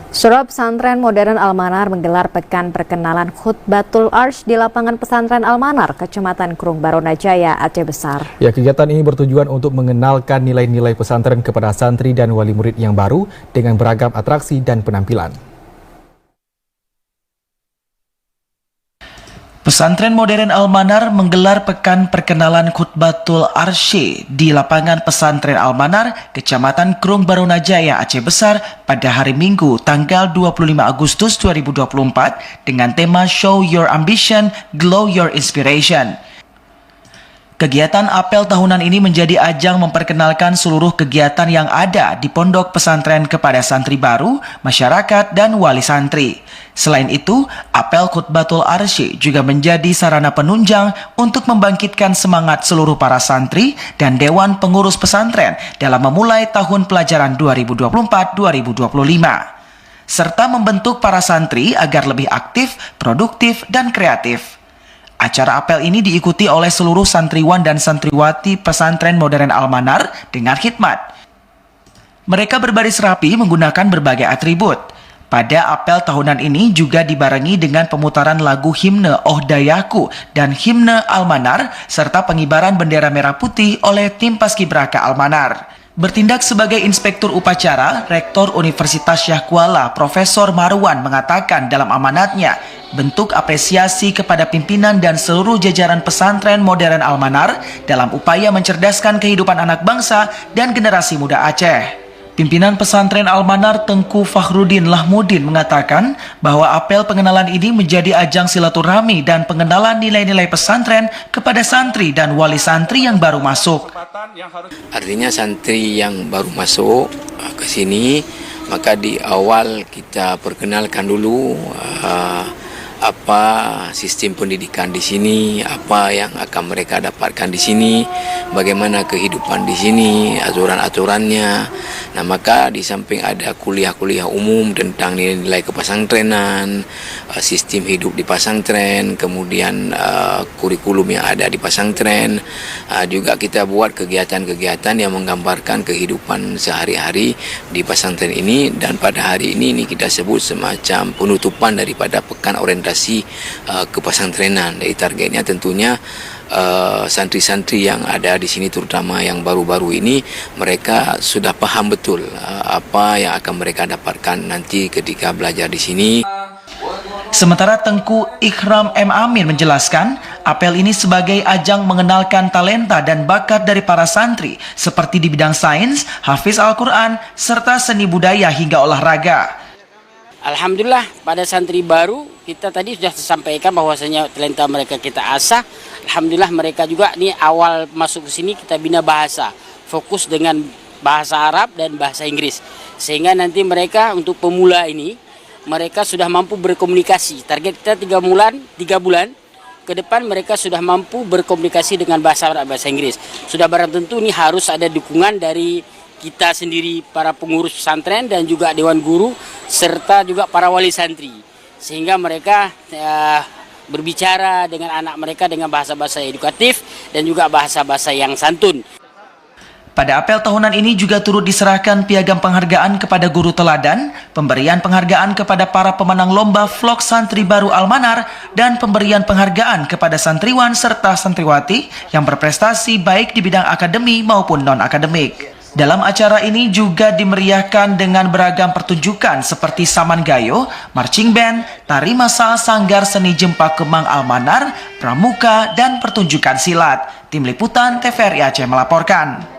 Surab Pesantren Modern Al-Manar menggelar pekan perkenalan Khutbatul Arsh di lapangan Pesantren Al-Manar, Kecamatan Krung Barunajaya, Aceh Besar. Ya, kegiatan ini bertujuan untuk mengenalkan nilai-nilai pesantren kepada santri dan wali murid yang baru dengan beragam atraksi dan penampilan. Pesantren Modern Al-Manar menggelar pekan perkenalan Khutbatul Arsy di lapangan Pesantren Al-Manar, Kecamatan Krung Barunajaya, Aceh Besar pada hari Minggu tanggal 25 Agustus 2024 dengan tema Show Your Ambition, Glow Your Inspiration. Kegiatan apel tahunan ini menjadi ajang memperkenalkan seluruh kegiatan yang ada di pondok pesantren kepada santri baru, masyarakat, dan wali santri. Selain itu, apel Khutbatul Arsy juga menjadi sarana penunjang untuk membangkitkan semangat seluruh para santri dan Dewan Pengurus Pesantren dalam memulai tahun pelajaran 2024-2025, serta membentuk para santri agar lebih aktif, produktif, dan kreatif. Acara apel ini diikuti oleh seluruh santriwan dan santriwati Pesantren Modern Al-Manar dengan khidmat. Mereka berbaris rapi menggunakan berbagai atribut. Pada apel tahunan ini juga dibarengi dengan pemutaran lagu himne Oh Dayaku dan himne Al-Manar serta pengibaran bendera merah putih oleh tim Paskibraka Al-Manar. Bertindak sebagai inspektur upacara, Rektor Universitas Syah Kuala, Profesor Marwan mengatakan dalam amanatnya, bentuk apresiasi kepada pimpinan dan seluruh jajaran Pesantren Modern Al-Manar dalam upaya mencerdaskan kehidupan anak bangsa dan generasi muda Aceh. Pimpinan Pesantren Al-Manar Tengku Fakhruddin Lahmudin mengatakan bahwa apel pengenalan ini menjadi ajang silaturahmi dan pengenalan nilai-nilai pesantren kepada santri dan wali santri yang baru masuk. Artinya santri yang baru masuk ke sini, maka di awal kita perkenalkan dulu apa sistem pendidikan di sini, apa yang akan mereka dapatkan di sini, bagaimana kehidupan di sini, aturan-aturannya. Nah, maka di samping ada kuliah-kuliah umum tentang nilai-nilai kepesantrenan, sistem hidup di pesantren, kemudian kurikulum yang ada di pesantren, juga kita buat kegiatan-kegiatan yang menggambarkan kehidupan sehari-hari di pesantren ini. Dan pada hari ini kita sebut semacam penutupan daripada pekan orientasi kepesantrenan. Dari targetnya tentunya santri-santri yang ada di sini, terutama yang baru-baru ini, mereka sudah paham betul apa yang akan mereka dapatkan nanti ketika belajar di sini. Sementara Tengku Ikhram M. Amin menjelaskan, apel ini sebagai ajang mengenalkan talenta dan bakat dari para santri seperti di bidang sains, hafiz Al-Quran, serta seni budaya hingga olahraga. Alhamdulillah pada santri baru kita tadi sudah sampaikan bahwasanya talenta mereka kita asah. Alhamdulillah mereka juga nih awal masuk ke sini kita bina bahasa, fokus dengan bahasa Arab dan bahasa Inggris, sehingga nanti mereka untuk pemula ini mereka sudah mampu berkomunikasi. Target kita 3 bulan ke depan mereka sudah mampu berkomunikasi dengan bahasa Arab dan bahasa Inggris. Sudah barang tentu ini harus ada dukungan dari kita sendiri, para pengurus pesantren dan juga dewan guru serta juga para wali santri, sehingga mereka berbicara dengan anak mereka dengan bahasa-bahasa edukatif dan juga bahasa-bahasa yang santun. Pada apel tahunan ini juga turut diserahkan piagam penghargaan kepada guru teladan, pemberian penghargaan kepada para pemenang lomba vlog santri baru Al-Manar, dan pemberian penghargaan kepada santriwan serta santriwati yang berprestasi baik di bidang akademi maupun non-akademik. Dalam acara ini juga dimeriahkan dengan beragam pertunjukan seperti Saman Gayo, marching band, tari masal Sanggar Seni Jempa Kemang Al-Manar, pramuka, dan pertunjukan silat. Tim Liputan TVRI Aceh melaporkan.